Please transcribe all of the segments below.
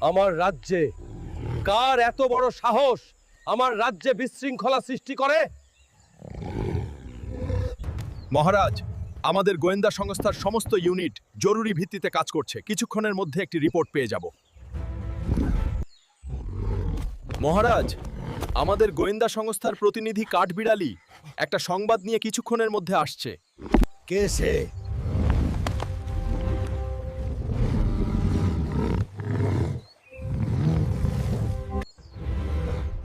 আমার রাজ্যে কার এত বড় সাহস আমার রাজ্যে বিশৃঙ্খলা সৃষ্টি করে? মহারাজ, আমাদের গোয়েন্দা সংস্থার সমস্ত ইউনিট জরুরি ভিত্তিতে কাজ করছে। কিছুক্ষণের মধ্যে একটি রিপোর্ট পেয়ে যাব। মহারাজ, আমাদের গোয়েন্দা সংস্থার প্রতিনিধি কাঠবিড়ালি একটা সংবাদ নিয়ে কিছুক্ষণের মধ্যে আসছে। কে সে?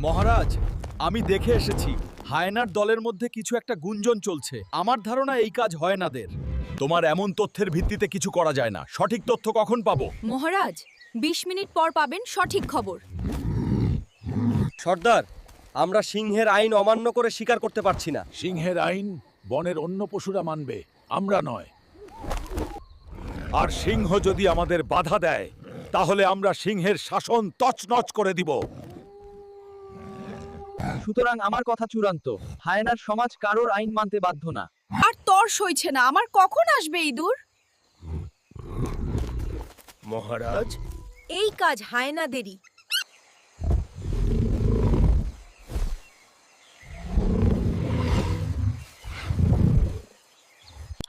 মহারাজ, আমি দেখে এসেছি হায়নার দলের মধ্যে কিছু একটা গুঞ্জন চলছে। আমার ধারণা এই কাজ হায়নাদের। তোমার এমন তথ্যের ভিত্তিতে কিছু করা যায় না। সঠিক তথ্য কখন পাবো? মহারাজ, 20 মিনিট পর পাবেন সঠিক খবর। সর্দার, আমরা সিংহের আইন অমান্য করে স্বীকার করতে পারছি না। সিংহের আইন বনের অন্য পশুরা মানবে, আমরা নয়। আর সিংহ যদি আমাদের বাধা দেয় তাহলে আমরা সিংহের শাসন তছনছ করে দিব। সুতরাং আমার কথা চূড়ান্ত, হায়নার সমাজ কারোর আইন মানতে বাধ্য না। আর তর সইছে না, আমার কখন আসবে ইঁদুর? মহারাজ, এই কাজ হায়নাদেরই।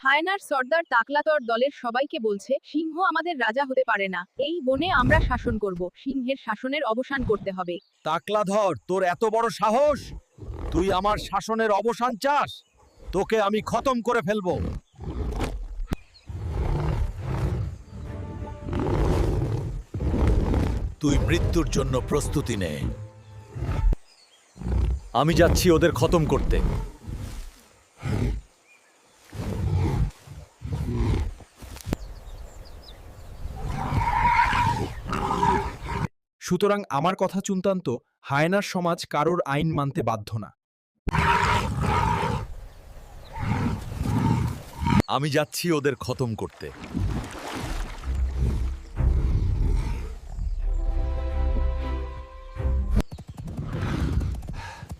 হায়নার সর্দার তাকলাতর দলের সবাইকে বলছে সিংহ আমাদের রাজা হতে পারে না। এই বনে আমরা শাসন করব, সিংহের শাসনের অবসান করতে হবে। টাকলাধর, তোর এত বড় সাহস! তুই আমার শাসনের অবসান চাস? তোকে আমি খতম করে ফেলবো। তুই মৃত্যুর জন্য প্রস্তুতি নে। আমি যাচ্ছি ওদের খতম করতে। সুতরাং আমার কথা চূড়ান্ত, হায়নার সমাজ কারোর আইন মানতে বাধ্য না। আমি যাচ্ছি ওদের খতম করতে।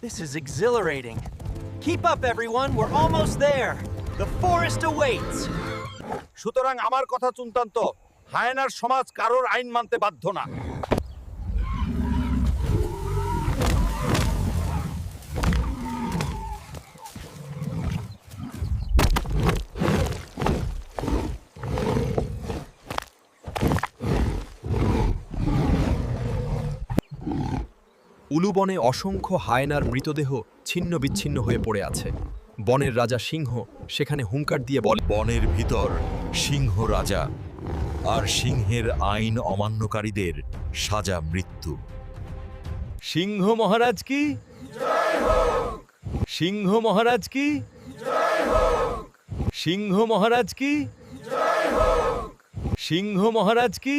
This is exhilarating. Keep up, everyone. We're almost there. The forest awaits. সুতরাং আমার কথা চূড়ান্ত, হায়নার সমাজ কারোর আইন মানতে বাধ্য না। উলুবনে অসংখ্য হায়নার মৃতদেহ ছিন্ন বিচ্ছিন্ন হয়ে পড়ে আছে। বনের রাজা সিংহ সেখানে হুঙ্কার দিয়ে বলে, বনের ভিতর সিংহ রাজা, আর সিংহের আইন অমান্যকারীদের সাজা মৃত্যু। সিংহ মহারাজ কি? সিংহ মহারাজ কি? সিংহ মহারাজ কি? সিংহ মহারাজ কি?